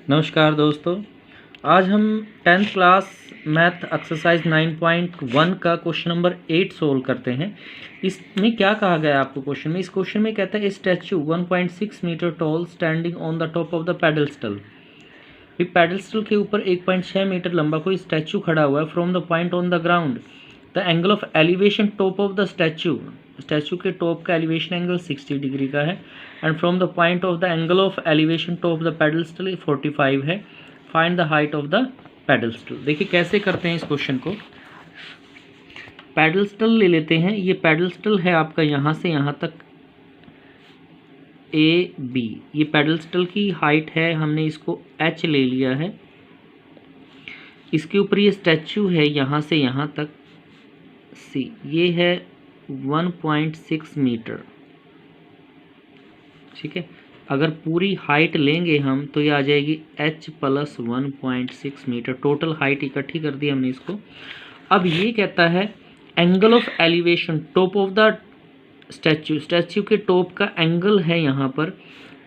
नमस्कार दोस्तों, आज हम 10th क्लास मैथ एक्सरसाइज 9.1 का क्वेश्चन नंबर 8 सोल्व करते हैं। इसमें क्या कहा गया है आपको क्वेश्चन में? इस क्वेश्चन में कहता है statue 1.6 metre tall standing on the top of the pedestal. Pedestal के ऊपर 1.6 मीटर लंबा कोई स्टैचू खड़ा हुआ है। From the point on the ground the angle of elevation top of the statue के टॉप का एलिवेशन एंगल 60 डिग्री का है and from the point of the angle of elevation top the pedestal 45 है। Find the height of the pedestal. देखिए कैसे करते हैं इस क्वेश्चन को। पेडस्टल ले लेते हैं। ये पेडस्टल है आपका यहाँ से यहाँ तक ए बी। ये पेडस्टल की हाइट है, हमने इसको h ले लिया है। इसके ऊपर ये स्टैचू है यहाँ से यहाँ तक c। ये है 1.6 मीटर। ठीक है, अगर पूरी हाइट लेंगे हम तो ये आ जाएगी h plus 1.6 metre. Total height इकट्ठी कर दी हमने इसको। अब ये कहता है angle of elevation top of the statue के टॉप का एंगल है यहाँ पर।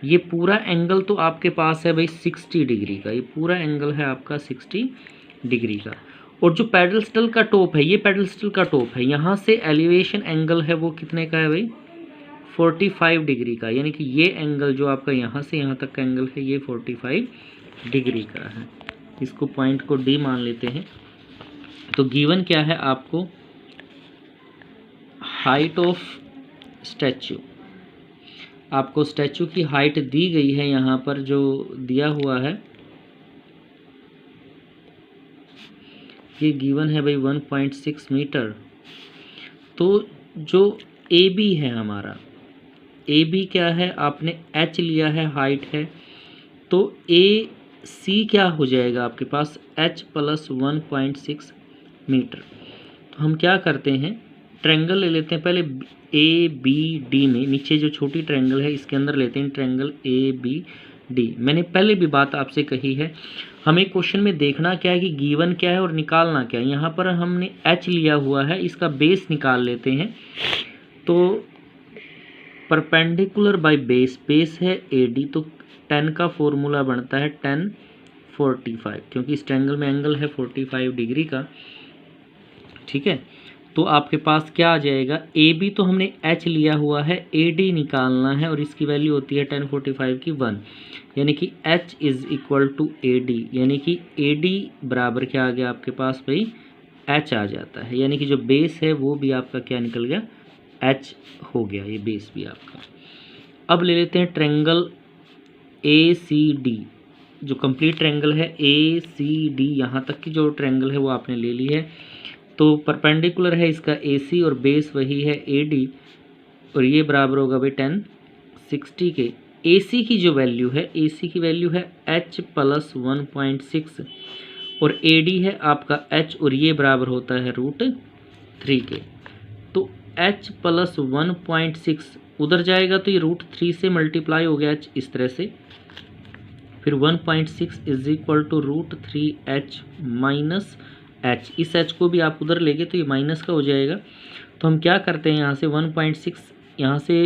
ये पूरा एंगल तो आपके पास है भाई 60 डिग्री का। ये पूरा एंगल है आपका 60 डिग्री का। और जो पेडस्टल का टॉप है, ये पेडस्टल का टॉप है, यहाँ से एलिवेशन एंगल है वो कितने का है भाई? 45 डिग्री का। यानी कि ये एंगल जो आपका यहाँ से यहाँ तक का एंगल है ये 45 डिग्री का है। इसको पॉइंट को डी मान लेते हैं। तो गिवन क्या है आपको? Height of statute. आपको स्टैचू की हाइट दी गई है, यहाँ पर जो दिया हुआ है ये गिवन है भाई 1.6 मीटर। तो जो ए बी है हमारा, ए बी क्या है? आपने h लिया है, हाइट है, तो ए सी क्या हो जाएगा आपके पास? h plus 1.6 metre. तो हम क्या करते हैं, ट्रायंगल ले लेते हैं पहले ए बी डी में। नीचे जो छोटी ट्रायंगल है इसके अंदर लेते हैं ट्रायंगल ए बी डी। मैंने पहले भी बात आपसे कही है, हमें क्वेश्चन में देखना क्या है कि गिवन क्या है और निकालना क्या है। यहाँ पर हमने h लिया हुआ है, इसका बेस निकाल लेते हैं। तो परपेंडिकुलर बाय बेस, बेस है AD, तो 10 का फॉर्मूला बनता है 10 45, क्योंकि इस ट्रायंगल में एंगल है 45 डिग्री का। ठीक है, तो आपके पास क्या आ जाएगा? AB तो हमने h लिया हुआ है, AD निकालना है और इसकी वैल्यू होती है 10 45 की 1, यानी कि h is equal to AD। यानी कि AD बराबर क्या आ गया आपके पास भाई? h आ जाता है। यानी कि जो बेस है वो भी आपका क्या निकल गया? h हो गया, ये बेस भी आपका। अब ले लेते हैं ट्रायंगल ACD। जो कंप्लीट ट्रायंगल है ACD, यहाँ तक की जो ट्रायंगल है वो आपने ले ली है। तो परपेंडिकुलर है इसका AC और बेस वही है AD, और ये बराबर होगा भाई 10 60 के। AC की जो वैल्यू है, AC की वैल्यू है h प्लस 1.6 और AD है आपका h, और ये बराबर होता है √3 के। तो h प्लस 1.6 उधर जाएगा तो ये √3 से मल्टीप्लाई हो गया h इस तरह से। फिर 1.6 is equal to √3h minus h। इस h को भी आप उधर लेंगे तो ये माइनस का हो जाएगा। तो हम क्या करते हैं, यहाँ से 1.6, यहाँ से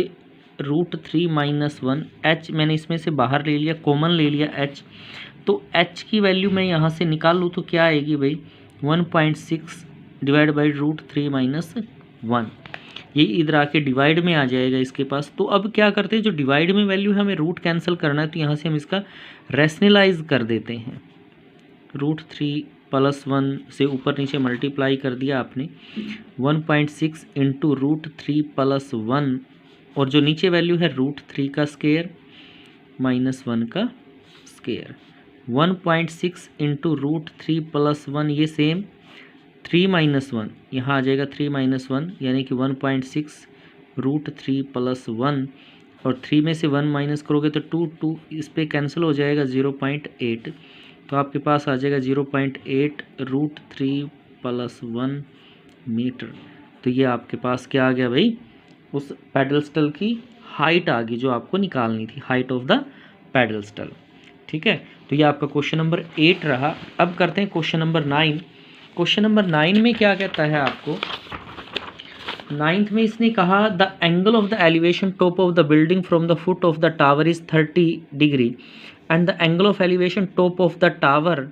√3 माइनस 1, h मैंने इसमें से बाहर ले लिया, कॉमन ले लिया h। तो h की वैल्यू मैं यहाँ से निकाल लूँ तो क्या आएगी भाई? 1.6 डिवाइड बाई √3 माइनस 1। ये इधर आके डिवाइड में आ जाएगा इसके पास। तो अब क्या करते हैं, जो डिवाइड में वैल्यू है हमें रूट कैंसिल करना है, तो यहाँ से हम इसका रैशनलाइज कर देते हैं। √3 प्लस 1 से ऊपर नीचे मल्टीप्लाई कर दिया आपने, 1.6 इंटू √3 प्लस 1, और जो नीचे वैल्यू है √3 का स्क्वायर माइनस 1 का स्क्वायर। 1.6 इंटू √3 प्लस 1, ये सेम 3 माइनस 1, यहाँ आ जाएगा 3 माइनस 1, यानी कि 1.6 √3 प्लस 1, और 3 में से 1 माइनस करोगे तो 2 इस पे कैंसिल हो जाएगा 0.8। तो आपके पास आ जाएगा 0.8 √3 प्लस 1 मीटर। तो ये आपके पास क्या आ गया भाई? उस पेडस्टल की हाइट आ गई जो आपको निकालनी थी, हाइट ऑफ द पेडस्टल। ठीक है, तो ये आपका क्वेश्चन नंबर 8 रहा। अब करते हैं क्वेश्चन नंबर 9। क्वेश्चन नंबर 9 में क्या कहता है आपको? 9th में इसने कहा the angle of the elevation top of the building from the foot of the tower is 30 degree and the angle of elevation top of the tower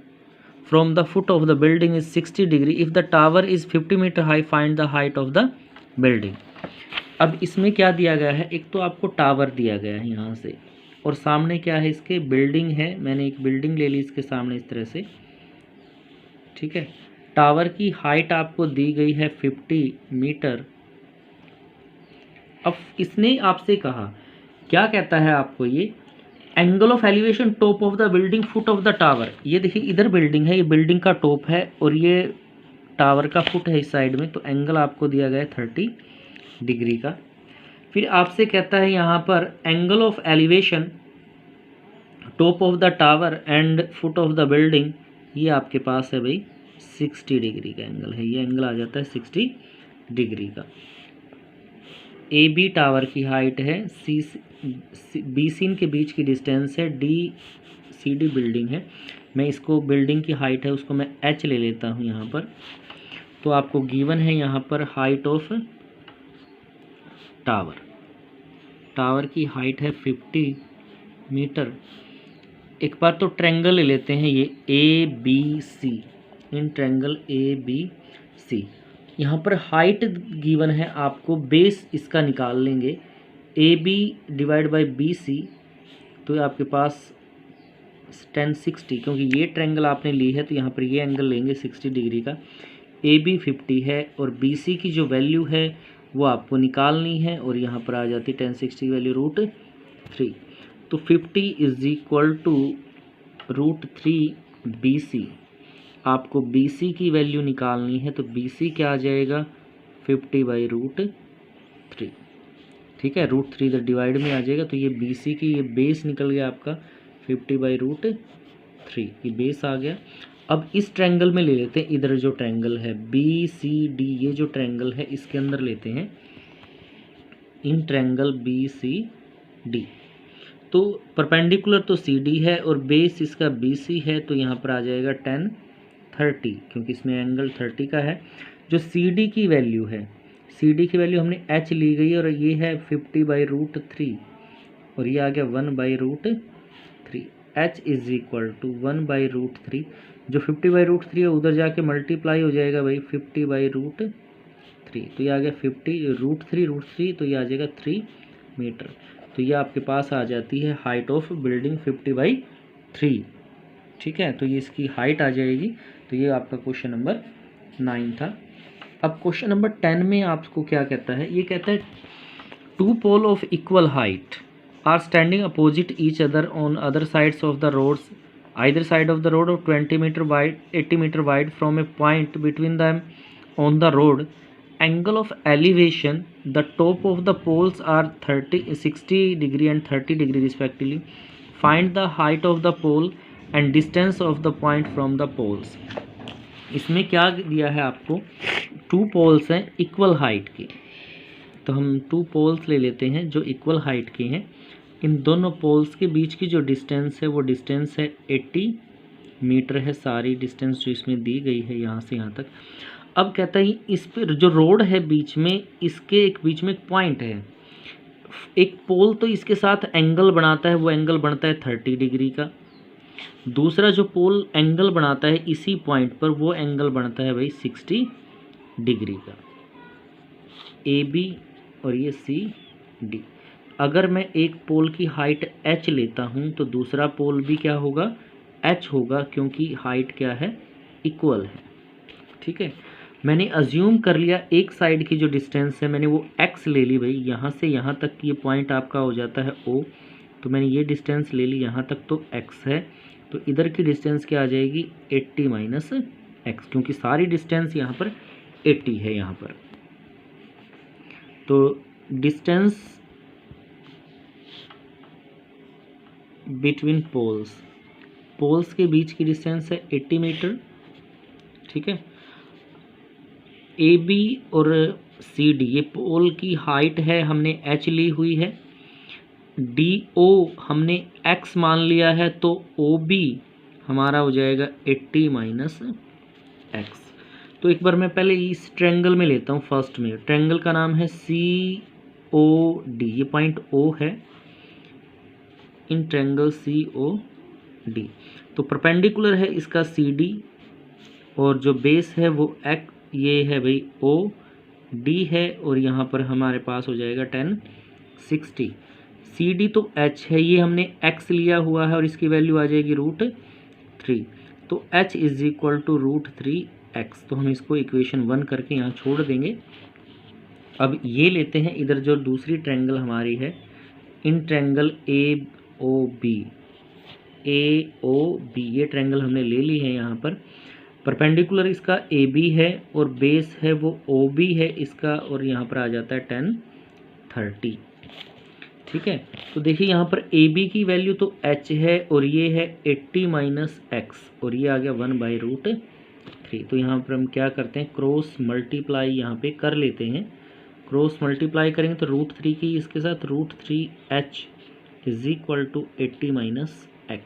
from the foot of the building is 60 degree. If the tower is 50 metre high find the height of the building. अब इसमें क्या दिया गया है, एक तो आपको tower दिया गया है यहाँ से, और सामने क्या है इसके, बिल्डिंग है। मैंने एक बिल्डिंग ले ली इसके सामने इस तरह से, ठीक है। टावर की हाइट आपको दी गई है 50 मीटर। अब इसने आपसे कहा, क्या कहता है आपको, ये angle of elevation top of the building foot of the tower. ये देखिए इधर बिल्डिंग है, ये बिल्डिंग का टॉप है और ये टावर का फुट है इस साइड में, तो एंगल आपको दिया गया है 30 डिग्री का। फिर आपसे कहता है यहाँ पर angle of elevation top of the tower and foot of the building, ये आपके पास है भाई 60 डिग्री का एंगल है, ये एंगल आ जाता है 60 डिग्री का। ए बी टावर की हाइट है, सी बी सी के बीच की डिस्टेंस है, डी सी डी बिल्डिंग है। मैं इसको बिल्डिंग की हाइट है उसको मैं एच ले लेता हूँ यहाँ पर। तो आपको गिवन है यहाँ पर हाइट ऑफ टावर, टावर की हाइट है 50 मीटर। एक बार तो ट्रायंगल ले लेते हैं, ये A B C, in triangle A B C. यहाँ पर हाइट गिवन है आपको, बेस इसका निकाल लेंगे, A B divide by B C, तो आपके पास 1060, क्योंकि ये ट्रायंगल आपने ली है तो यहाँ पर ये एंगल लेंगे 60 डिग्री का। ए बी 50 है और बी सी की जो वैल्यू है वो आपको निकालनी है, और यहाँ पर आ जाती है 1060 वैल्यू √3। तो 50 is equal to √3 B C. आपको बी सी की वैल्यू निकालनी है, तो बी सी क्या आ जाएगा 50 बाई √3, ठीक है। √3 इधर डिवाइड में आ जाएगा, तो ये बी सी की ये बेस निकल गया आपका 50 बाई √3, ये बेस आ गया। अब इस ट्रायंगल में ले लेते हैं, इधर जो ट्रायंगल है बी सी डी, ये जो ट्रायंगल है इसके अंदर लेते हैं in triangle B C D. तो परपेंडिकुलर तो सी डी है और बेस इसका बी सी है, तो यहाँ पर आ जाएगा 1030, क्योंकि इसमें एंगल 30 का है। जो सी डी की वैल्यू है, सी डी की वैल्यू हमने एच ली गई और ये है 50 बाई √3, और ये आ गया 1 by √3। H is equal to 1 by √3, जो 50 बाई √3 है उधर जाके मल्टीप्लाई हो जाएगा भाई 50 बाई √3, तो ये आ गया 50 √3, तो ये आ जाएगा 3 मीटर। तो ये आपके पास आ जाती है हाइट ऑफ बिल्डिंग 50 बाई 3, ठीक है। तो ये इसकी हाइट आ जाएगी। तो ये आपका क्वेश्चन नंबर 9 था। अब क्वेश्चन नंबर 10 में आपको क्या कहता है, ये कहता है 2 pole of equal height are standing opposite each other on other sides of the roads, either side of the road of 20 meter wide 80 meter wide from a point between them on the road. Angle of elevation, the top of the poles are 60 degree and 30 degree respectively. Find the height of the pole and distance of the point from the poles. इसमें क्या दिया है आपको, 2 poles हैं equal height के, तो हम 2 poles ले लेते हैं जो इक्वल हाइट के हैं। इन दोनों पोल्स के बीच की जो डिस्टेंस है वो डिस्टेंस है 80 मीटर है, सारी डिस्टेंस जो इसमें दी गई है यहाँ से यहाँ तक। अब कहता है इस पर जो रोड है बीच में, इसके एक बीच में एक पॉइंट है, एक पोल तो इसके साथ एंगल बनाता है, वो एंगल बनता है 30 डिग्री का। दूसरा जो पोल एंगल बनाता है इसी पॉइंट पर, वो एंगल बनता है भाई 60 डिग्री का। ए बी और ये सी डी। अगर मैं एक पोल की हाइट h लेता हूँ तो दूसरा पोल भी क्या होगा, h होगा, क्योंकि हाइट क्या है, इक्वल है, ठीक है। मैंने अज्यूम कर लिया एक साइड की जो डिस्टेंस है मैंने वो x ले ली भाई, यहाँ से यहाँ तक ये पॉइंट आपका हो जाता है O, तो मैंने ये डिस्टेंस ले ली यहाँ तक, तो x है। तो इधर की डिस्टेंस क्या आ जाएगी 80 माइनस x, क्योंकि सारी डिस्टेंस यहाँ पर 80 है यहाँ पर। तो डिस्टेंस बिटवीन पोल्स, पोल्स के बीच की डिस्टेंस है 80 मीटर, ठीक है। ए बी और सी डी ये पोल की हाइट है, हमने h ली हुई है। डी ओ हमने x मान लिया है, तो ओ बी हमारा हो जाएगा 80 माइनस x। तो एक बार मैं पहले इस ट्रायंगल में लेता हूँ। फर्स्ट में ट्रायंगल का नाम है सी ओ डी, ये पॉइंट O है in triangle C O D. तो परपेंडिकुलर है इसका सी डी, और जो बेस है वो ये है भाई ओ डी है, और यहाँ पर हमारे पास हो जाएगा 1060। सी डी तो एच है, ये हमने एक्स लिया हुआ है और इसकी वैल्यू आ जाएगी √3। तो h is equal to √3x। तो हम इसको इक्वेशन 1 करके यहाँ छोड़ देंगे। अब ये लेते हैं इधर जो दूसरी ट्रायंगल हमारी है, इन ट्रायंगल AOB, ये ट्रायंगल हमने ले ली है। यहाँ पर परपेंडिकुलर इसका AB है और बेस है वो OB है इसका, और यहाँ पर आ जाता है 1030। ठीक है, तो देखिए यहाँ पर AB की वैल्यू तो h है और ये है 80 - x, और ये आ गया 1/√3। तो यहाँ पर हम क्या करते हैं, क्रॉस मल्टीप्लाई यहाँ पे कर लेते हैं। क्रॉस मल्टीप्लाई करेंगे तो √3 की इसके साथ √3h is equal to 80 - x।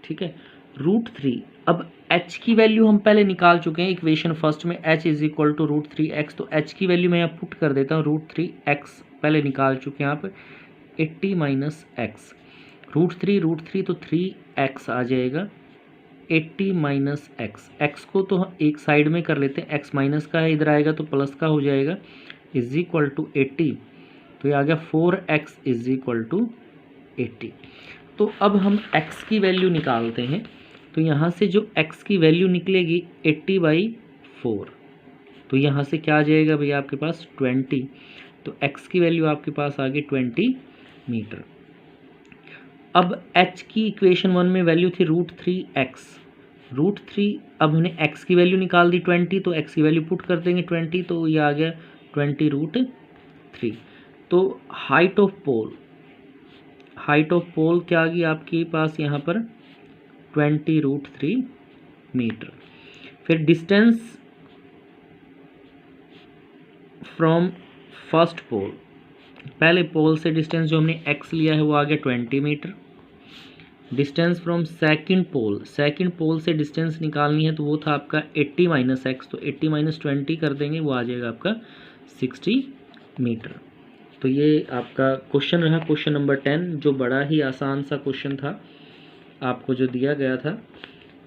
ठीक है, √3। अब h की वैल्यू हम पहले निकाल चुके हैं इक्वेशन फर्स्ट में, h is equal to √3x। तो h की वैल्यू मैं यहाँ पुट कर देता हूँ, √3x पहले निकाल चुके हैं यहाँ पर, 80 - x, √3 तो 3x आ जाएगा, 80 - x। x को तो हम एक साइड में कर लेते हैं, x माइनस का है, इधर आएगा तो प्लस का हो जाएगा, इज इक्वल टू 80। तो ये आ गया 4x इज इक्वल टू 80। तो अब हम x की वैल्यू निकालते हैं। तो यहाँ से जो x की वैल्यू निकलेगी 80/4, तो यहाँ से क्या आ जाएगा भैया आपके पास 20। तो x की वैल्यू आपके पास आ गई 20 मीटर। अब h की इक्वेशन 1 में वैल्यू थी √3x, √3। अब हमने x की वैल्यू निकाल दी 20, तो x की वैल्यू पुट कर देंगे 20, तो ये आ गया 20√3। तो हाइट ऑफ पोल क्या आ गई आपके पास यहाँ पर 20√3 मीटर। फिर डिस्टेंस फ्रॉम फर्स्ट पोल, पहले पोल से डिस्टेंस जो हमने x लिया है वो आ गया 20 मीटर। डिस्टेंस फ्रॉम सेकंड पोल से डिस्टेंस निकालनी है तो वो था आपका 80 - x, तो 80 - 20 कर देंगे, वो आ जाएगा आपका 60 मीटर। तो ये आपका क्वेश्चन रहा, क्वेश्चन नंबर 10, जो बड़ा ही आसान सा क्वेश्चन था आपको जो दिया गया था।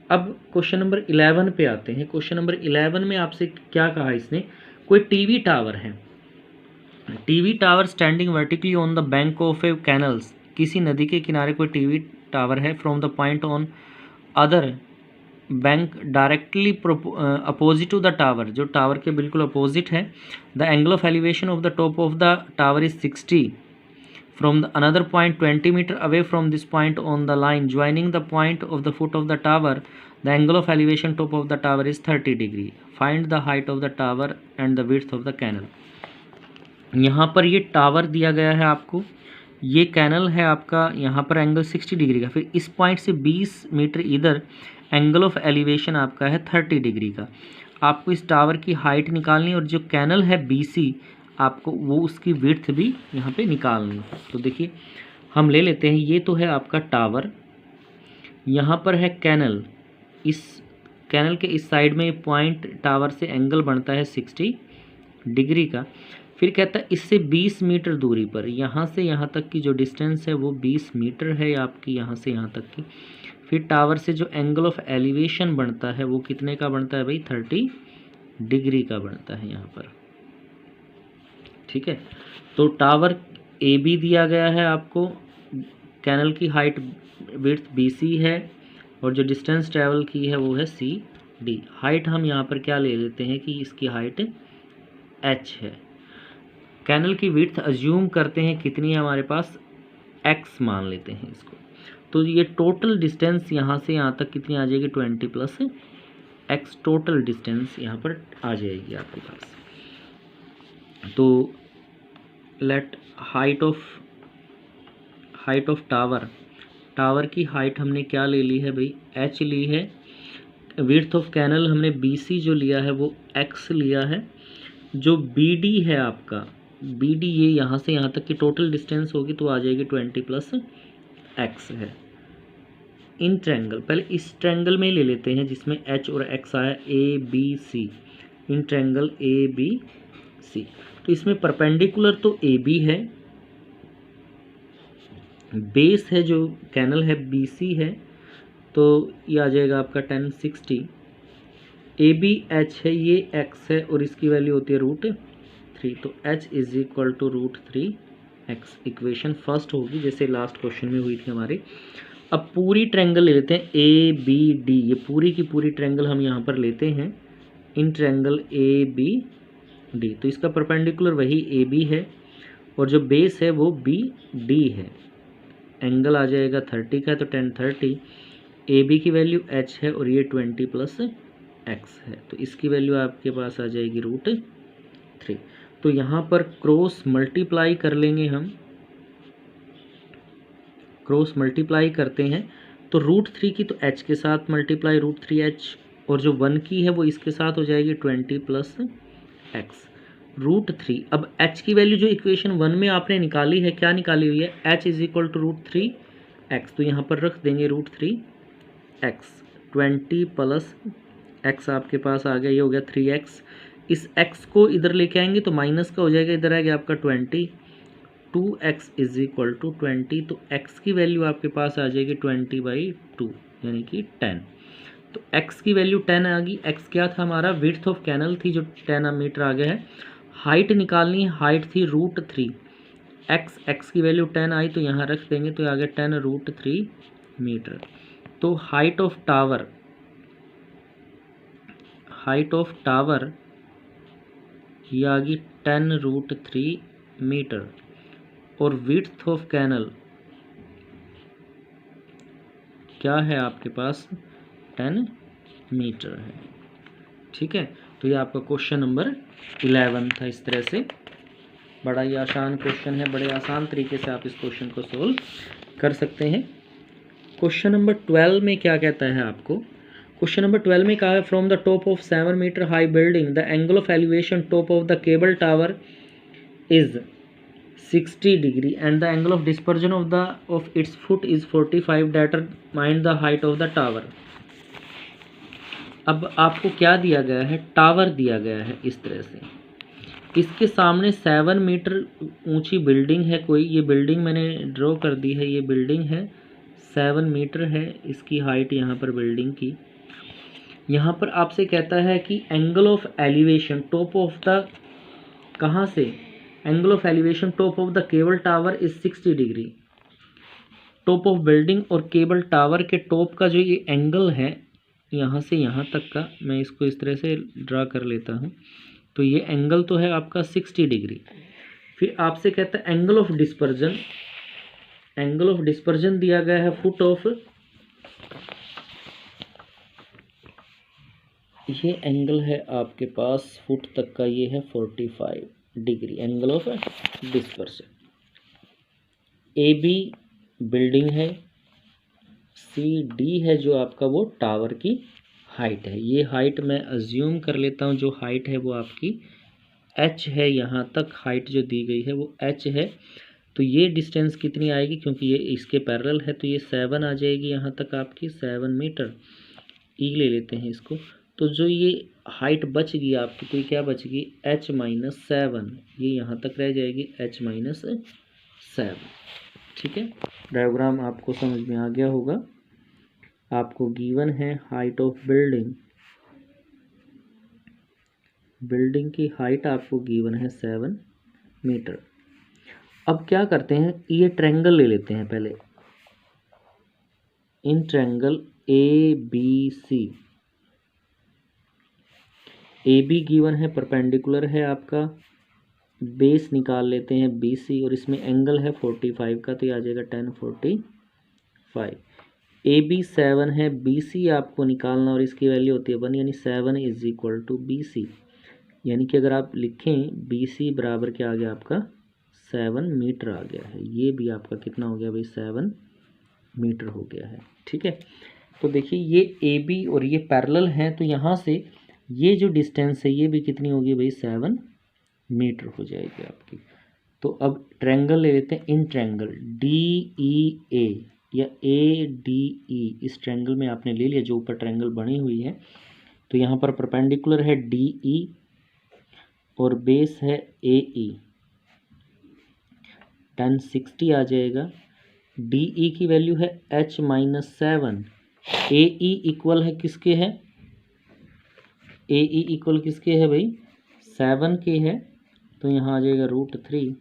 अब क्वेश्चन नंबर 11 पे आते हैं। क्वेश्चन नंबर 11 में आपसे क्या कहा इसने, कोई टीवी टावर है, TV tower standing vertically on the bank of a canals, किसी नदी के किनारे कोई टीवी टावर है, from the point on other bank directly opposite to the tower, जो टावर के बिल्कुल अपोजिट है। The angle of elevation of the top of the tower is 60 from the another point 20 metre away from this point on the line joining the point of the foot of the tower, the angle of elevation top of the tower is 30 degree. Find the height of the tower and the width of the canal. यहाँ पर ये tower दिया गया है आपको, ये canal है आपका, यहाँ पर एंगल 60 डिग्री का, फिर इस पॉइंट से 20 मीटर इधर एंगल ऑफ एलिवेशन आपका है 30 डिग्री का। आपको इस टावर की हाइट निकालनी, और जो कैनल है BC आपको वो उसकी विड्थ भी यहाँ पे निकालनी। तो देखिए हम ले लेते हैं, ये तो है आपका टावर, यहाँ पर है कैनल, इस कैनल के इस साइड में पॉइंट टावर से एंगल बनता है 60 डिग्री का। फिर कहता है इससे 20 मीटर दूरी पर, यहाँ से यहाँ तक की जो डिस्टेंस है वो 20 मीटर है आपकी, यहाँ से यहाँ तक की। फिर टावर से जो एंगल ऑफ एलिवेशन बनता है वो कितने का बनता है भाई, 30 डिग्री का बनता है यहाँ पर। ठीक है, तो टावर AB दिया गया है आपको, कैनल की हाइट विड्थ BC है, और जो डिस्टेंस ट्रेवल की है वो है CD। हाइट हम यहाँ पर क्या ले लेते हैं कि इसकी हाइट h है। कैनल की विड्थ अज्यूम करते हैं कितनी है हमारे पास, x मान लेते हैं इसको। तो ये टोटल डिस्टेंस यहाँ से यहाँ तक कितनी आ जाएगी, 20 + x टोटल डिस्टेंस यहाँ पर आ जाएगी आपके पास। तो लेट हाइट ऑफ टावर की हाइट हमने क्या ले ली है भाई, h ली है। विड्थ ऑफ कैनल हमने BC जो लिया है वो x लिया है। जो BD है आपका, BD ये यहाँ से यहाँ तक की टोटल डिस्टेंस होगी तो आ जाएगी 20 + x है। इन ट्रायंगल, पहले इस ट्रायंगल में ले लेते हैं जिसमें h और x आया, ABC, इन ट्रायंगल ABC। तो इसमें परपेंडिकुलर तो AB है, बेस है जो कैनल है BC है, तो ये आ जाएगा आपका 1060। ए बी एच है, ये एक्स है और इसकी वैल्यू होती है √3, तो H is equal to √3x। Equation first होगी जैसे लास्ट क्वेश्चन में हुई थी हमारे। अब पूरी ट्रायंगल ले लेते हैं ए बी डी, ये पूरी की पूरी ट्रायंगल हम यहाँ पर लेते हैं in triangle A B D. तो इसका परपेंडिकुलर वही ए बी है और जो बेस है वो बी डी है। एंगल आ जाएगा 30 का, तो 1030। ए बी की वैल्यू एच है और ये 20 + x है, तो इसकी वैल्यू आपके पास आ जाएगी √3। तो यहाँ पर क्रॉस मल्टीप्लाई कर लेंगे हम, क्रॉस मल्टीप्लाई करते हैं तो √3 की तो h के साथ मल्टीप्लाई √3h, और जो 1 की है वो इसके साथ हो जाएगी 20 + x √3। अब h की वैल्यू जो इक्वेशन 1 में आपने निकाली है, क्या निकाली हुई है, h is equal to √3x, तो यहाँ पर रख देंगे √3x। 20 + x आपके पास आ गया, ये हो गया 3x। इस x को इधर लेके आएंगे तो माइनस का हो जाएगा, इधर आ गया आपका 20। 2x इज इक्वल टू 20, तो x की वैल्यू आपके पास आ जाएगी 20/2 यानी कि 10। तो x की वैल्यू 10 आ गई। x क्या था हमारा, विड्थ ऑफ कैनल थी जो 10 मीटर आ गया है। हाइट निकालनी है, हाइट थी √3। x की वैल्यू 10 आई तो यहाँ रख देंगे, तो आ गया 10 √3 मीटर। तो हाइट ऑफ टावर ये आ गई 10 √3 मीटर, और विड्थ ऑफ कैनल क्या है आपके पास, 10 मीटर है। ठीक है, तो ये आपका क्वेश्चन नंबर 11 था। इस तरह से बड़ा ही आसान क्वेश्चन है, बड़े आसान तरीके से आप इस क्वेश्चन को सोल्व कर सकते हैं। क्वेश्चन नंबर 12 में क्या कहता है आपको, क्वेश्चन नंबर 12 में कहा है from the top of 7 metre high building the angle of elevation top of the cable tower is 60 degree and the angle of dispersion of its foot is 45, determine the height of the tower। अब आपको क्या दिया गया है, tower दिया गया है इस तरह से। इसके सामने 7 मीटर ऊंची बिल्डिंग है कोई, ये बिल्डिंग मैंने ड्रॉ कर दी है, ये बिल्डिंग है 7 मीटर है इसकी हाइट यहाँ पर बिल्डिंग की। यहाँ पर आपसे कहता है कि angle of elevation top of the, कहाँ से, angle of elevation top of the cable tower is 60 degree. Top of building और केबल टावर के टॉप का जो ये एंगल है यहाँ से यहाँ तक का, मैं इसको इस तरह से ड्रा कर लेता हूँ, तो ये एंगल तो है आपका 60 डिग्री। फिर आपसे कहता है angle of dispersion, angle of dispersion दिया गया है फुट ऑफ, ये एंगल है आपके पास फुट तक का, ये है 45 degree angle of depression. A B building है, सी डी है जो आपका वो टावर की हाइट है। ये हाइट मैं अज्यूम कर लेता हूँ, जो हाइट है वो आपकी एच है, यहाँ तक हाइट जो दी गई है वो एच है। तो ये डिस्टेंस कितनी आएगी, क्योंकि ये इसके पैरेलल है, तो ये 7 आ जाएगी यहाँ तक आपकी 7 मीटर। ई ले लेते हैं इसको, तो जो ये हाइट बच गई आपकी, तो ये क्या बच गई, h-7, ये यहाँ तक रह जाएगी h-7। ठीक है, डायग्राम आपको समझ में आ गया होगा। आपको गिवन है हाइट ऑफ बिल्डिंग, बिल्डिंग की हाइट आपको गिवन है 7 मीटर। अब क्या करते हैं, ये ट्रायंगल ले लेते हैं पहले, in triangle A B C, A B given है, परपेंडिकुलर है आपका, बेस निकाल लेते हैं बी सी, और इसमें एंगल है 45 का, तो ये आ जाएगा 1045। ए बी 7 है, बी सी आपको निकालना और इसकी वैल्यू होती है 1, यानी 7 is equal to B C, यानी कि अगर आप लिखें बी सी बराबर क्या आ गया आपका 7 मीटर आ गया है। ये भी आपका कितना हो गया भाई, 7 मीटर हो गया है। ठीक है, तो देखिए ये ए बी और ये पैरेलल हैं, तो यहाँ से ये जो डिस्टेंस है ये भी कितनी होगी भाई, 7 मीटर हो जाएगी आपकी। तो अब ट्रायंगल ले लेते हैं, इन ट्रायंगल डी ई ए या ए डी ई, इस ट्रायंगल में आपने ले लिया जो ऊपर ट्रायंगल बनी हुई है, तो यहाँ पर परपेंडिकुलर है डी ई और बेस है ए ई, 1060 आ जाएगा। डी ई की वैल्यू है h-7 ए ई इक्वल है किसके है, ए ई इक्वल किसके है भाई, 7 के है, तो यहाँ आ जाएगा √3।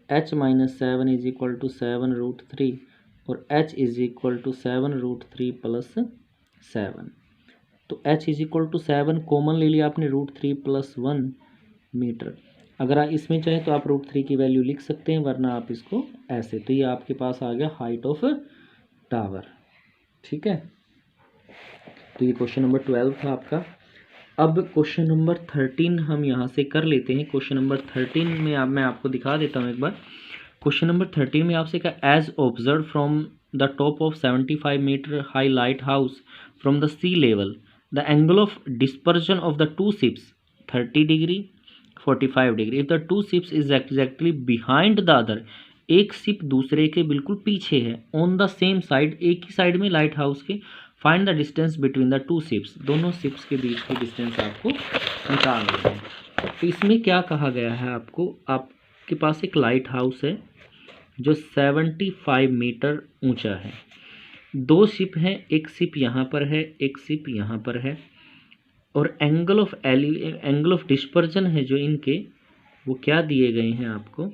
h minus 7 is equal to 7√3 और h is equal to 7√3 plus 7। तो h is equal to 7 common ले लिया आपने, √3 प्लस 1 मीटर। अगर आप इसमें चाहें तो आप √3 की वैल्यू लिख सकते हैं, वरना आप इसको ऐसे। तो ये आपके पास आ गया हाइट ऑफ टावर। ठीक है, तो ये क्वेश्चन नंबर 12 था आपका। अब क्वेश्चन नंबर 13 हम यहाँ से कर लेते हैं। क्वेश्चन नंबर 13 में मैं आपको दिखा देता हूँ एक बार। क्वेश्चन नंबर 13 में आपसे कहा, as observe from the top of 75 metre high light house from the sea level the angle of depression of the two ships 30 degree 45 degree. If the two ships is exactly behind the other, एक ship दूसरे के बिल्कुल पीछे है, on the same side, एक ही side में light house के, find the distance between the two ships, दोनों शिप्स के बीच की डिस्टेंस आपको निकालना है। तो इसमें क्या कहा गया है आपको, आपके पास एक लाइट हाउस है जो 75 मीटर ऊंचा है, दो शिप हैं, एक शिप यहाँ पर है, एक शिप यहाँ पर है, और एंगल ऑफ डिस्पर्जन है जो इनके, वो क्या दिए गए हैं आपको,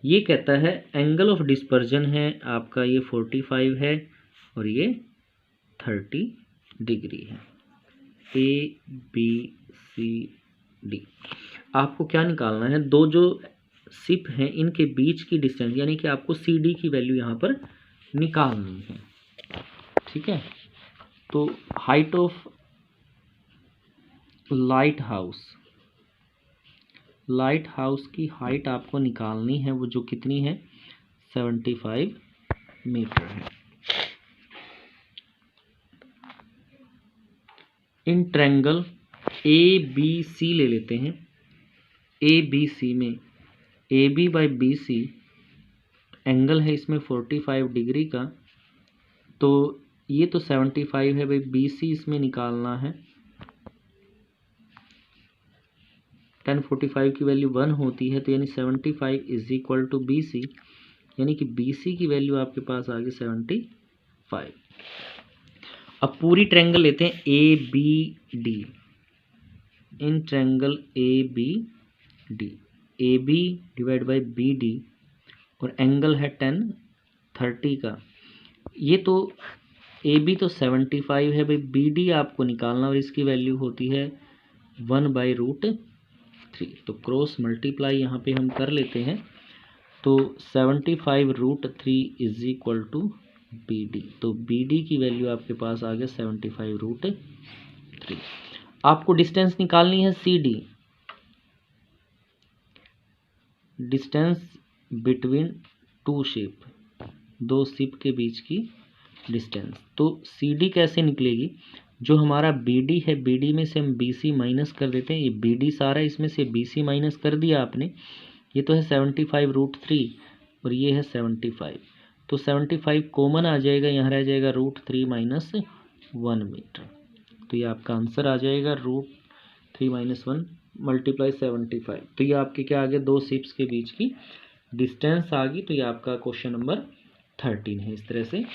ये कहता है एंगल ऑफ डिस्पर्जन है आपका ये 45 है और ये 30 डिग्री है। ए बी सी डी आपको क्या निकालना है, दो जो शिप हैं इनके बीच की डिस्टेंस, यानी कि आपको सी डी की वैल्यू यहाँ पर निकालनी है। ठीक है, तो हाइट ऑफ लाइट हाउस की हाइट आपको निकालनी है, वो जो कितनी है 75 मीटर है। इन ट्रायंगल ए बी सी ले लेते हैं। ए बी सी में A B by B C angle है इसमें 45 डिग्री का, तो ये तो 75 है भाई, बी सी इसमें निकालना है। 1045 की वैल्यू 1 होती है, तो यानी 75 is equal to B C, यानी कि बी सी की वैल्यू आपके पास आ गई 75। अब पूरी ट्रायंगल लेते हैं A B D. In triangle A B D, A B divide by B D, और एंगल है 1030 का। ये तो ए बी तो 75 है भाई, बी डी आपको निकालना और इसकी वैल्यू होती है 1/√3। तो क्रॉस मल्टीप्लाई यहाँ पे हम कर लेते हैं, तो 75√3 is equal to B D. तो बी डी की वैल्यू आपके पास आ गया 75√3। आपको डिस्टेंस निकालनी है C D, distance between two ship, दो शिप के बीच की डिस्टेंस। तो सी डी कैसे निकलेगी, जो हमारा बी डी है, बी डी में से हम बी सी माइनस कर देते हैं, ये बी डी सारा इसमें से बी सी माइनस कर दिया आपने, ये तो है 75√3 और ये है 75, तो 75 कॉमन आ जाएगा, यहाँ रह जाएगा √3 माइनस 1 मीटर। तो ये आपका आंसर आ जाएगा √3 माइनस 1 मल्टीप्लाई 75। तो ये आपके क्या आ गया, दो शिप्स के बीच की डिस्टेंस आ गई। तो ये आपका क्वेश्चन नंबर 13 है इस तरह से।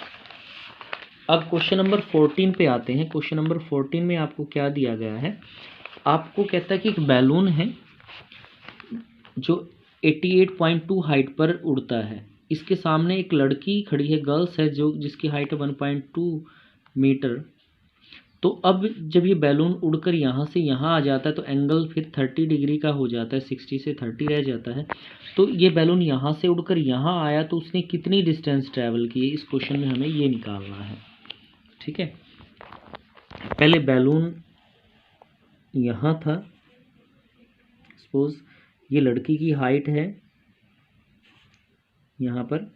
अब क्वेश्चन नंबर 14 पे आते हैं। क्वेश्चन नंबर 14 में आपको क्या दिया गया है, आपको कहता है कि एक बैलून है जो 88.2 हाइट पर उड़ता है, इसके सामने एक लड़की खड़ी है, गर्ल्स है, जो जिसकी हाइट है 1.2 मीटर। तो अब जब ये बैलून उड़कर यहाँ से यहाँ आ जाता है तो एंगल फिर 30 डिग्री का हो जाता है, 60 से 30 रह जाता है। तो ये बैलून यहाँ से उड़कर यहाँ आया तो उसने कितनी डिस्टेंस ट्रैवल की है, इस क्वेश्चन में हमें ये निकालना है। ठीक है, पहले बैलून यहाँ था, सपोज ये लड़की की हाइट है यहाँ पर,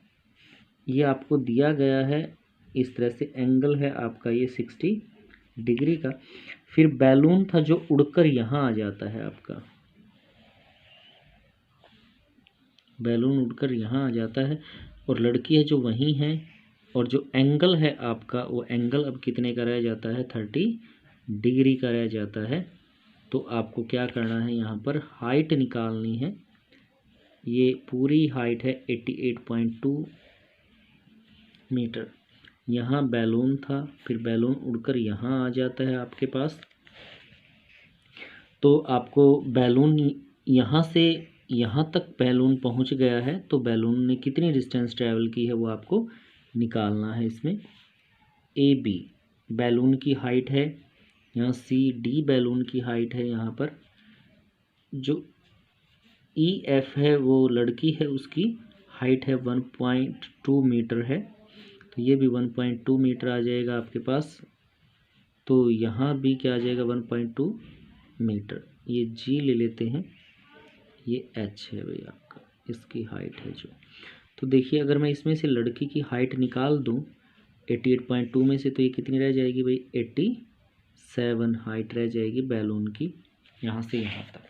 ये आपको दिया गया है इस तरह से, एंगल है आपका ये 60 डिग्री का। फिर बैलून था जो उड़कर यहाँ आ जाता है, आपका बैलून उड़कर यहाँ आ जाता है, और लड़की है जो वहीं है, और जो एंगल है आपका वो एंगल अब कितने का रह जाता है, 30 डिग्री का रह जाता है। तो आपको क्या करना है, यहाँ पर हाइट निकालनी है। ये पूरी हाइट है 88.2 मीटर यहाँ बैलून था, फिर बैलून उड़कर यहाँ आ जाता है आपके पास। तो आपको बैलून यहाँ से यहाँ तक बैलून पहुँच गया है, तो बैलून ने कितनी डिस्टेंस ट्रैवल की है वो आपको निकालना है। इसमें ए बी बैलून की हाइट है, यहाँ सी डी बैलून की हाइट है, यहाँ पर जो ई एफ है वो लड़की है, उसकी हाइट है 1.2 मीटर है, तो ये भी 1.2 मीटर आ जाएगा आपके पास। तो यहाँ भी क्या आ जाएगा 1.2 मीटर। ये जी ले लेते हैं, ये एच है भाई आपका, इसकी हाइट है जो। तो देखिए अगर मैं इसमें से लड़की की हाइट निकाल दूँ 88.2 में से, तो ये कितनी रह जाएगी भाई 87 हाइट रह जाएगी बैलून की, यहाँ से यहाँ तक।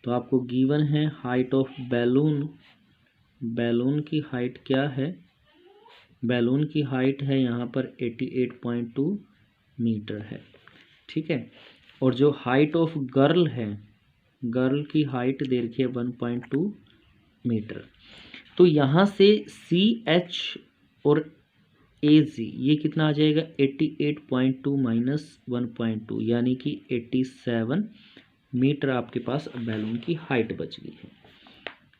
तो आपको गिवन है हाइट ऑफ बैलून, बैलून की हाइट क्या है, बैलून की हाइट है यहाँ पर 88.2 मीटर है, ठीक है। और जो हाइट ऑफ गर्ल है, गर्ल की हाइट दे रखी है 1.2 मीटर। तो यहाँ से सी एच और ए जी ये कितना आ जाएगा 88.2 माइनस 1.2 यानी कि 87 मीटर आपके पास बैलून की हाइट बच गई है,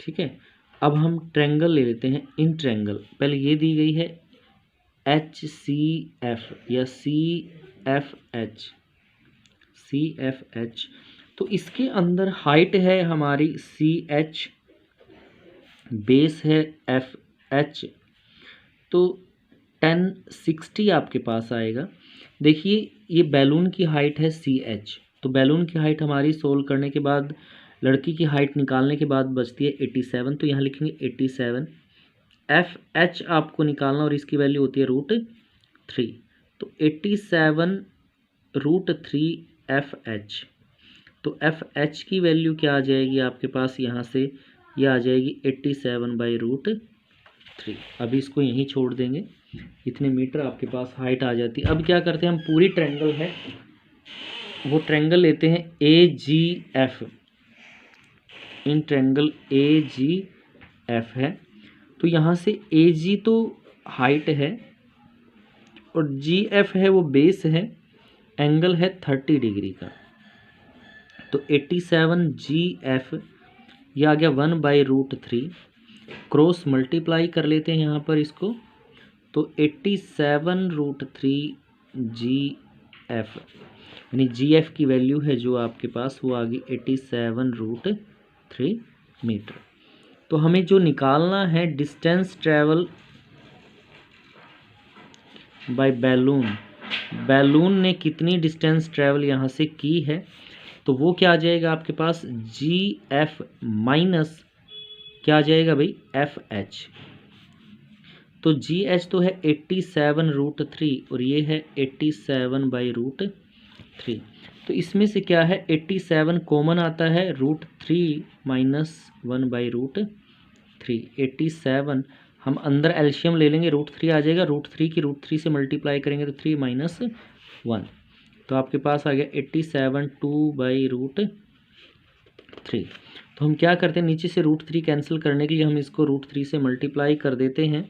ठीक है। अब हम ट्रायंगल ले लेते हैं। इन ट्रायंगल पहले ये दी गई है एच सी एफ या C F H, C F H. तो इसके अंदर हाइट है हमारी सी एच, बेस है एफ एच, तो 1060 आपके पास आएगा। देखिए ये बैलून की हाइट है सी एच, तो बैलून की हाइट हमारी सोल्व करने के बाद लड़की की हाइट निकालने के बाद बचती है 87, तो यहाँ लिखेंगे 87। एफ एच आपको निकालना और इसकी वैल्यू होती है √3, तो 87√3 एफ एच। तो एफ एच की वैल्यू क्या आ जाएगी आपके पास, यहाँ से ये आ जाएगी 87/√3। अभी इसको यहीं छोड़ देंगे, इतने मीटर आपके पास हाइट आ जाती है। अब क्या करते हैं हम, पूरी ट्रायंगल है वो ट्रायंगल लेते हैं A G F. In triangle A G F है, तो यहाँ से ए जी तो हाइट है और जी एफ है वो बेस है, एंगल है 30 डिग्री का। तो 87 जी एफ ये आ गया 1/√3, क्रॉस मल्टीप्लाई कर लेते हैं यहाँ पर इसको, तो 87√3 जी एफ यानी जी एफ की वैल्यू है जो आपके पास वो आ गई 87√3 मीटर। तो हमें जो निकालना है distance travel by balloon, balloon ने कितनी डिस्टेंस ट्रैवल यहाँ से की है, तो वो क्या आ जाएगा आपके पास जी एफ माइनस क्या आ जाएगा भाई एफ एच। तो जी एच तो है 87√3 और ये है 87/√3। तो इसमें से क्या है 87 कॉमन आता है, √3 माइनस 1/√3। 87 हम अंदर एलशियम ले लेंगे, √3 आ जाएगा, √3 की √3 से मल्टीप्लाई करेंगे तो 3 माइनस 1, तो आपके पास आ गया 87 2/√3। तो हम क्या करते हैं, नीचे से √3 कैंसिल करने के लिए हम इसको √3 से मल्टीप्लाई कर देते हैं,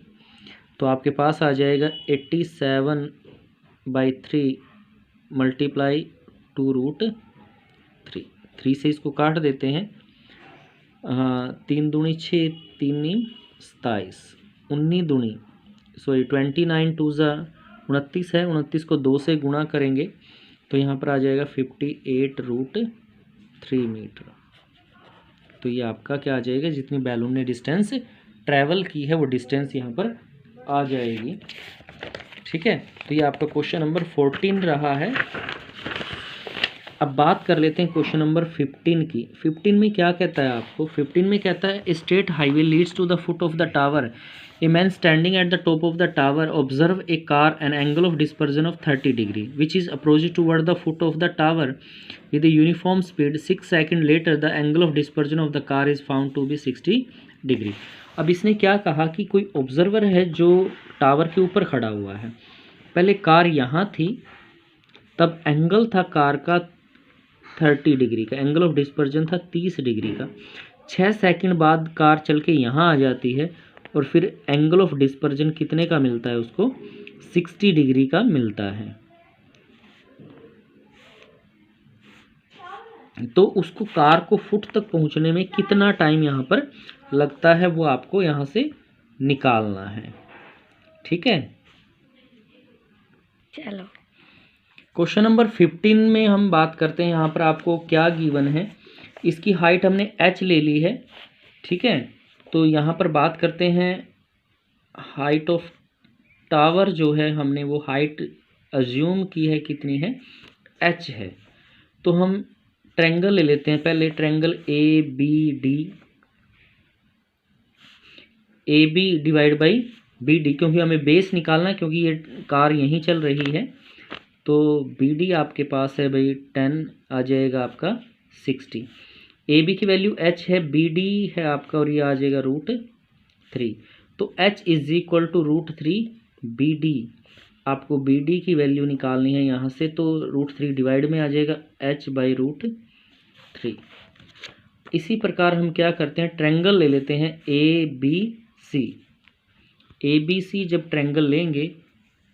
तो आपके पास आ जाएगा 87/3 मल्टीप्लाई 2√3। 3 से इसको काट देते हैं, 3 दूनी 6, 3 नी 27, 19 दूनी 29 2 29 है, 29 को 2 से गुणा करेंगे तो यहाँ पर आ जाएगा 58√3 मीटर। तो ये आपका क्या आ जाएगा, जितनी बैलून ने डिस्टेंस ट्रैवल की है वो डिस्टेंस यहाँ पर आ जाएगी, ठीक है। तो ये आपका क्वेश्चन नंबर 14 रहा है। अब बात कर लेते हैं क्वेश्चन नंबर 15 की। 15 में क्या कहता है आपको, 15 में कहता है state highway leads to the foot of the tower, a man standing at the top of the tower observe a car an angle of depression of 30 degree which is approach toward the foot of the tower with uniform speed. 6 second later the angle of depression of the car is found to be 60 degree. अब इसने क्या कहा कि कोई observer है जो tower के ऊपर खड़ा हुआ है, पहले कार यहाँ थी तब एंगल था कार का 30 डिग्री का, एंगल ऑफ डिस्पर्जन था 30 डिग्री का। 6 सेकंड बाद कार चल के यहाँ आ जाती है और फिर एंगल ऑफ डिस्पर्जन कितने का मिलता है उसको, 60 डिग्री का मिलता है। तो उसको कार को फुट तक पहुंचने में कितना टाइम यहाँ पर लगता है वो आपको यहाँ से निकालना है। ठीक है, चलो क्वेश्चन नंबर 15 में हम बात करते हैं। यहाँ पर आपको क्या गिवन है, इसकी हाइट हमने h ले ली है। ठीक है, तो यहाँ पर बात करते हैं हाइट ऑफ टावर जो है, हमने वो हाइट अज्यूम की है कितनी है, h है। तो हम ट्रायंगल ले लेते हैं पहले, triangle A B divide by B D, क्योंकि हमें बेस निकालना है, क्योंकि ये कार यहीं चल रही है। तो बी डी आपके पास है भाई 10 आ जाएगा आपका 60। ए बी की वैल्यू h है, बी डी है आपका, और ये आ जाएगा √3। तो h is equal to √3 B D. आपको बी डी की वैल्यू निकालनी है यहाँ से, तो √3 डिवाइड में आ जाएगा h बाई √3। इसी प्रकार हम क्या करते हैं, ट्रायंगल ले लेते हैं A B C. A B सी जब ट्रायंगल लेंगे,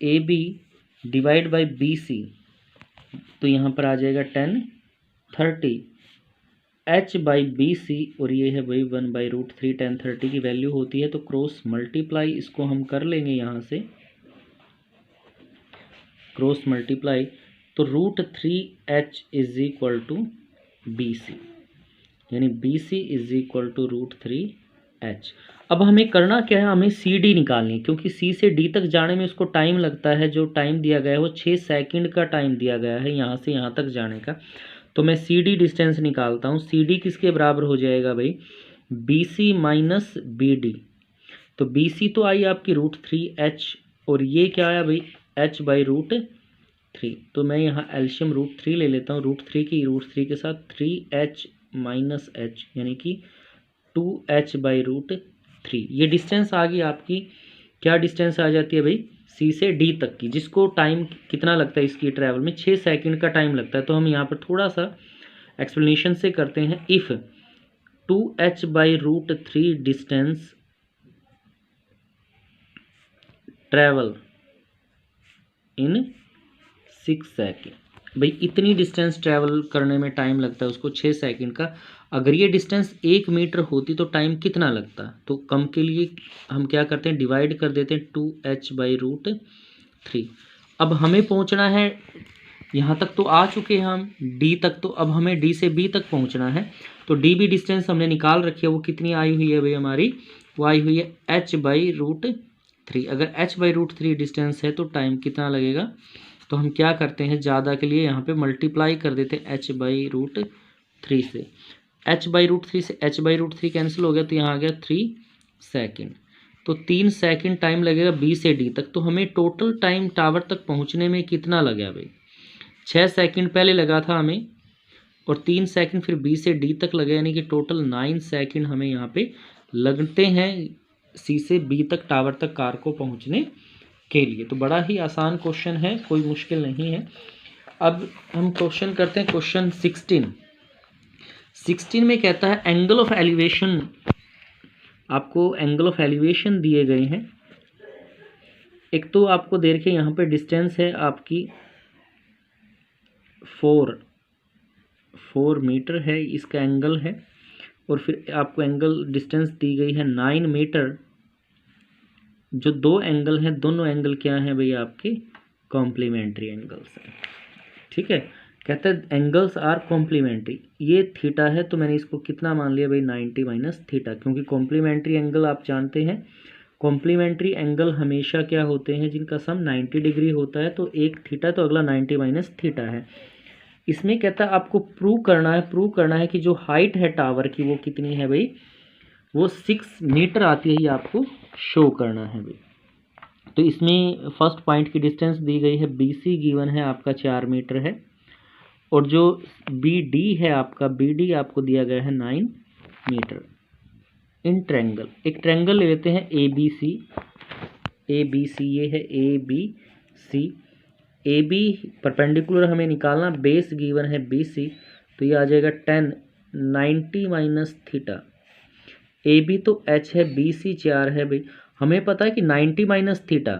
A B divide by B C, तो यहाँ पर आ जाएगा 10 30 h बाई बी सी, और ये है भाई 1 बाई √3। 10 30 की वैल्यू होती है, तो क्रॉस मल्टीप्लाई इसको हम कर लेंगे यहाँ से, क्रॉस मल्टीप्लाई, तो √3h is equal to B C, यानी B C is equal to √3h। अब हमें करना क्या है, हमें सी डी निकालनी है, क्योंकि सी से डी तक जाने में उसको टाइम लगता है। जो टाइम दिया गया है वो 6 सेकंड का टाइम दिया गया है यहाँ से यहाँ तक जाने का। तो मैं सी डी डिस्टेंस निकालता हूँ। सी डी किसके बराबर हो जाएगा भाई, B C minus B D. तो बी सी तो आई आपकी √3h, और ये क्या आया भाई, h बाई √3। तो मैं यहाँ एल्शियम √3 ले लेता हूँ। √3 के साथ 3h माइनस h, यानी कि 2h बाई √3। ये डिस्टेंस आ गई आपकी, क्या डिस्टेंस आ जाती है भाई, सी से डी तक की, जिसको टाइम कितना लगता है इसकी ट्रैवल में, 6 सेकंड का टाइम लगता है। तो हम यहाँ पर थोड़ा सा एक्सप्लेनेशन से करते हैं। If 2h by √3 distance travel in 6 second, भाई इतनी डिस्टेंस ट्रैवल करने में टाइम लगता है उसको 6 सेकंड का। अगर ये डिस्टेंस 1 मीटर होती तो टाइम कितना लगता, तो कम के लिए हम क्या करते हैं, डिवाइड कर देते हैं 2h बाई √3। अब हमें पहुंचना है, यहाँ तक तो आ चुके हैं हम d तक, तो अब हमें d से b तक पहुंचना है। तो डी बी डिस्टेंस हमने निकाल रखी है, वो कितनी आई हुई है भाई हमारी, वो आई हुई है h बाई √3। अगर h बाई √3 डिस्टेंस है तो टाइम कितना लगेगा, तो हम क्या करते हैं, ज़्यादा के लिए यहाँ पे मल्टीप्लाई कर देते हैं h बाई √3 से। h बाई √3 से h बाई √3 कैंसिल हो गया, तो यहाँ आ गया 3 सेकेंड। तो 3 सेकेंड टाइम लगेगा b से d तक। तो हमें टोटल टाइम टावर तक पहुँचने में कितना लगा भाई, 6 सेकेंड पहले लगा था हमें, और 3 सेकेंड फिर b से d तक लगे, यानी कि टोटल 9 सेकेंड हमें यहाँ पे लगते हैं c से b तक, टावर तक कार को पहुँचने के लिए। तो बड़ा ही आसान क्वेश्चन है, कोई मुश्किल नहीं है। अब हम क्वेश्चन करते हैं क्वेश्चन 16 में कहता है एंगल ऑफ एलिवेशन, आपको एंगल ऑफ एलिवेशन दिए गए हैं। एक तो आपको दे रखे यहाँ पे डिस्टेंस है आपकी 4 मीटर है, इसका एंगल है, और फिर आपको एंगल डिस्टेंस दी गई है 9 मीटर। जो दो एंगल हैं, दोनों एंगल क्या हैं भाई, आपके कॉम्प्लीमेंट्री एंगल्स हैं। ठीक है, कहता है एंगल्स आर कॉम्प्लीमेंट्री। ये थीटा है, तो मैंने इसको कितना मान लिया भाई, 90 माइनस थीटा, क्योंकि कॉम्प्लीमेंट्री एंगल आप जानते हैं, कॉम्प्लीमेंट्री एंगल हमेशा क्या होते हैं, जिनका सम 90 डिग्री होता है। तो एक थीटा तो अगला 90 माइनस थीटा है। इसमें कहता है आपको प्रूव करना है कि जो हाइट है टावर की वो कितनी है भाई, वो 6 मीटर आती है, ये आपको शो करना है भाई। तो इसमें फर्स्ट पॉइंट की डिस्टेंस दी गई है, बी सी गिवन है आपका 4 मीटर है, और जो बी डी है आपका, बी डी आपको दिया गया है 9 मीटर। इन ट्रायंगल, एक ट्रायंगल ले लेते हैं ए बी सी। ये है A B C. A B perpendicular हमें निकालना, बेस गिवन है बी सी, तो ये आ जाएगा 10 90 माइनस थीटा। ए बी तो एच है, बी सी 4 है भाई। हमें पता है कि 90 माइनस थीटा,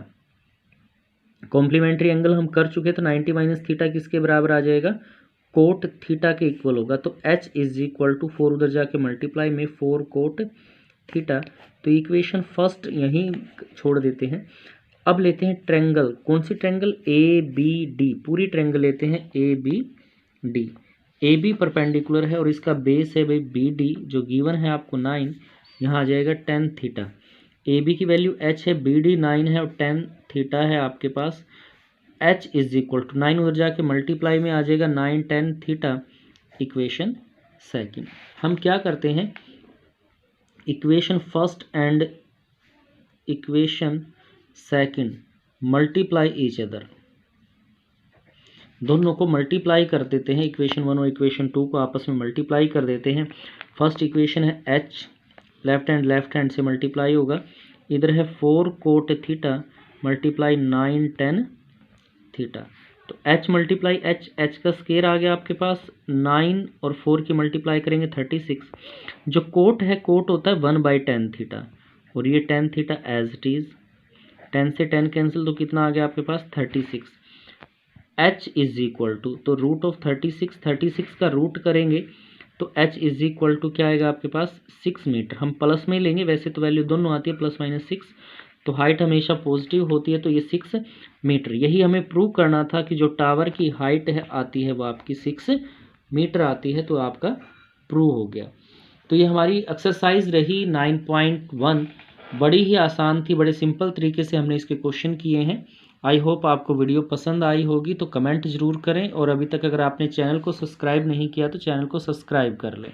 कॉम्प्लीमेंट्री एंगल हम कर चुके, तो 90 माइनस थीटा किसके बराबर आ जाएगा, कोट थीटा के इक्वल होगा। तो एच इज इक्वल टू 4 उधर जाके मल्टीप्लाई में 4 कोट थीटा। तो इक्वेशन फर्स्ट यहीं छोड़ देते हैं। अब लेते हैं ट्रेंगल, कौन सी ट्रेंगल, ए बी डी, पूरी ट्रेंगल लेते हैं A B D. A B perpendicular है और इसका बेस है भाई बी डी, जो गिवन है आपको 9, यहाँ आ जाएगा 10 थीटा। ए बी की वैल्यू एच है, बी डी 9 है और 10 थीटा है आपके पास। एच इज इक्वल टू 9 उधर जाके मल्टीप्लाई में आ जाएगा 9 10 थीटा, इक्वेशन सेकंड। हम क्या करते हैं, equation first and equation second multiply each other, दोनों को मल्टीप्लाई कर देते हैं। इक्वेशन 1 और इक्वेशन 2 को आपस में मल्टीप्लाई कर देते हैं। फर्स्ट इक्वेशन है एच, लेफ्ट हैंड से मल्टीप्लाई होगा, इधर है 4 कोट थीटा मल्टीप्लाई 9 10 थीटा। तो एच मल्टीप्लाई एच, एच का स्केयर आ गया आपके पास 9 और 4 की मल्टीप्लाई करेंगे 36। जो कोट है, कोट होता है 1/10 थीटा और ये 10 थीटा एज इट इज, 10 से 10 कैंसिल, तो कितना आ गया आपके पास 36। एच इज इक्वल टू, तो रूट ऑफ 36 का रूट करेंगे तो एच इज इक्वल टू क्या आएगा आपके पास 6 मीटर। हम प्लस में लेंगे, वैसे तो वैल्यू दोनों आती है प्लस माइनस 6, तो हाइट हमेशा पॉजिटिव होती है, तो ये 6 मीटर। यही हमें प्रूव करना था कि जो टावर की हाइट है आती है वो आपकी 6 मीटर आती है, तो आपका प्रूव हो गया। तो ये हमारी एक्सरसाइज रही 9.1, बड़ी ही आसान थी, बड़े सिंपल तरीके से हमने इसके क्वेश्चन किए हैं। आई होप आपको वीडियो पसंद आई होगी, तो कमेंट ज़रूर करें और अभी तक अगर आपने चैनल को सब्सक्राइब नहीं किया तो चैनल को सब्सक्राइब कर लें।